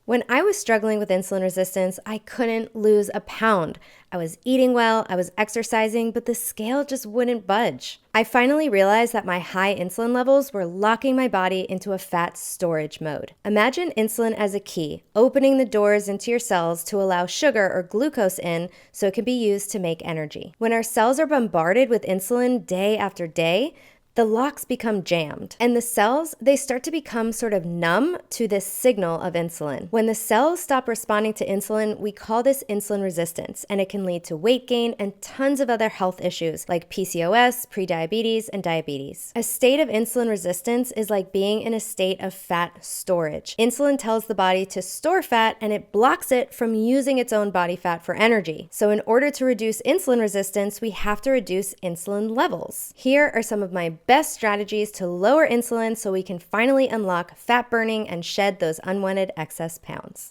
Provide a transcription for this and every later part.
When I was struggling with insulin resistance, I couldn't lose a pound. I was eating well, I was exercising, but the scale just wouldn't budge. I finally realized that my high insulin levels were locking my body into a fat storage mode. Imagine insulin as a key, opening the doors into your cells to allow sugar or glucose in so it can be used to make energy. When our cells are bombarded with insulin day after day, the locks become jammed, and the cells, they start to become sort of numb to this signal of insulin. When the cells stop responding to insulin, we call this insulin resistance, and it can lead to weight gain and tons of other health issues like PCOS, prediabetes, and diabetes. A state of insulin resistance is like being in a state of fat storage. Insulin tells the body to store fat, and it blocks it from using its own body fat for energy. So in order to reduce insulin resistance, we have to reduce insulin levels. Here are some of my best strategies to lower insulin so we can finally unlock fat burning and shed those unwanted excess pounds.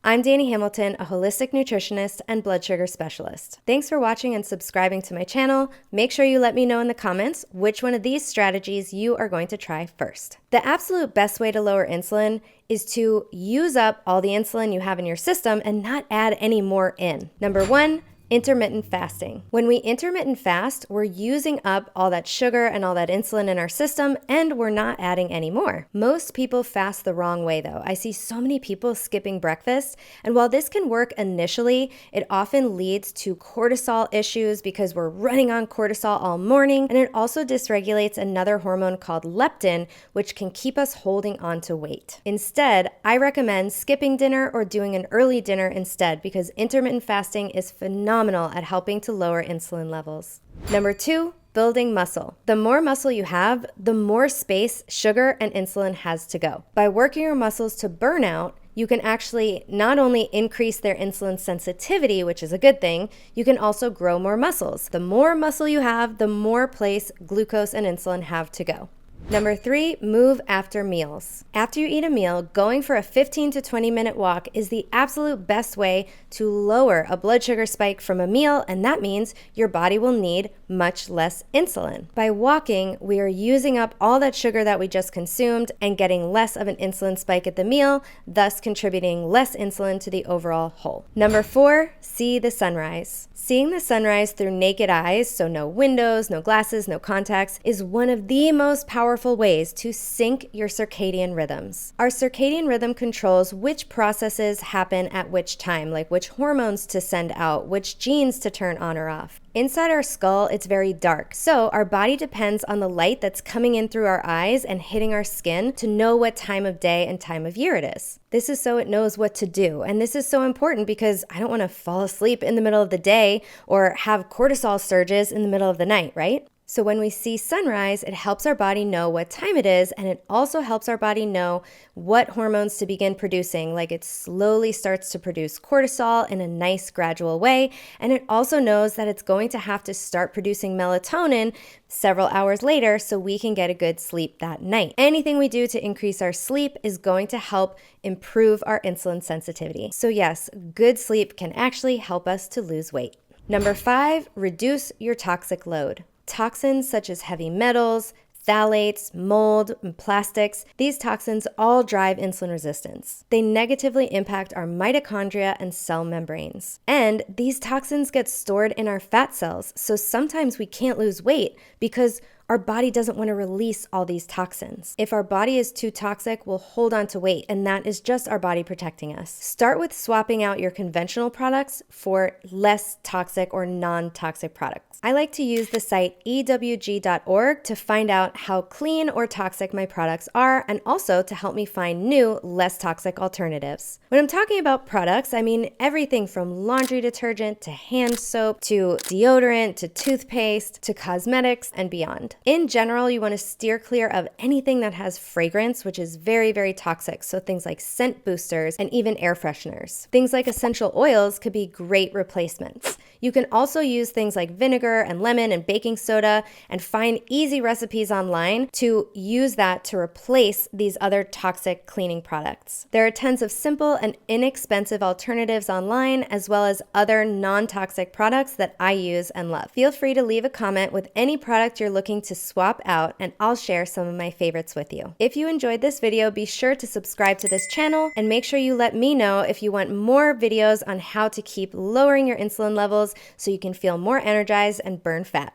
I'm Dani Hamilton, a holistic nutritionist and blood sugar specialist. Thanks for watching and subscribing to my channel. Make sure you let me know in the comments which one of these strategies you are going to try first. The absolute best way to lower insulin is to use up all the insulin you have in your system and not add any more in. Number 1, intermittent fasting. When we intermittent fast, we're using up all that sugar and all that insulin in our system, and we're not adding any more. Most people fast the wrong way though. I see so many people skipping breakfast, and while this can work initially, it often leads to cortisol issues because we're running on cortisol all morning, and it also dysregulates another hormone called leptin, which can keep us holding on to weight. Instead, I recommend skipping dinner or doing an early dinner instead because intermittent fasting is phenomenal at helping to lower insulin levels. Number 2, building muscle. The more muscle you have, the more space sugar and insulin has to go. By working your muscles to burnout, you can actually not only increase their insulin sensitivity, which is a good thing, you can also grow more muscles. The more muscle you have, the more place glucose and insulin have to go. Number 3, move after meals. After you eat a meal, going for a 15 to 20 minute walk is the absolute best way to lower a blood sugar spike from a meal, and that means your body will need much less insulin. By walking, we are using up all that sugar that we just consumed and getting less of an insulin spike at the meal, thus contributing less insulin to the overall whole. Number 4, see the sunrise. Seeing the sunrise through naked eyes, so no windows, no glasses, no contacts, is one of the most powerful ways to sync your circadian rhythms. Our circadian rhythm controls which processes happen at which time, like which hormones to send out, which genes to turn on or off. Inside our skull, it's very dark, so our body depends on the light that's coming in through our eyes and hitting our skin to know what time of day and time of year it is. This is so it knows what to do, and this is so important because I don't want to fall asleep in the middle of the day or have cortisol surges in the middle of the night, right? So when we see sunrise, it helps our body know what time it is, and it also helps our body know what hormones to begin producing, like it slowly starts to produce cortisol in a nice gradual way, and it also knows that it's going to have to start producing melatonin several hours later so we can get a good sleep that night. Anything we do to increase our sleep is going to help improve our insulin sensitivity. So yes, good sleep can actually help us to lose weight. Number 5, reduce your toxic load. Toxins such as heavy metals, phthalates, mold, and plastics, these toxins all drive insulin resistance. They negatively impact our mitochondria and cell membranes. And these toxins get stored in our fat cells, so sometimes we can't lose weight because our body doesn't want to release all these toxins. If our body is too toxic, we'll hold on to weight, and that is just our body protecting us. Start with swapping out your conventional products for less toxic or non-toxic products. I like to use the site ewg.org to find out how clean or toxic my products are, and also to help me find new, less toxic alternatives. When I'm talking about products, I mean everything from laundry detergent to hand soap to deodorant to toothpaste to cosmetics and beyond. In general, you want to steer clear of anything that has fragrance, which is very, very toxic. So things like scent boosters and even air fresheners. Things like essential oils could be great replacements. You can also use things like vinegar and lemon and baking soda and find easy recipes online to use that to replace these other toxic cleaning products. There are tons of simple and inexpensive alternatives online, as well as other non-toxic products that I use and love. Feel free to leave a comment with any product you're looking to swap out, and I'll share some of my favorites with you. If you enjoyed this video, be sure to subscribe to this channel and make sure you let me know if you want more videos on how to keep lowering your insulin levels so you can feel more energized and burn fat.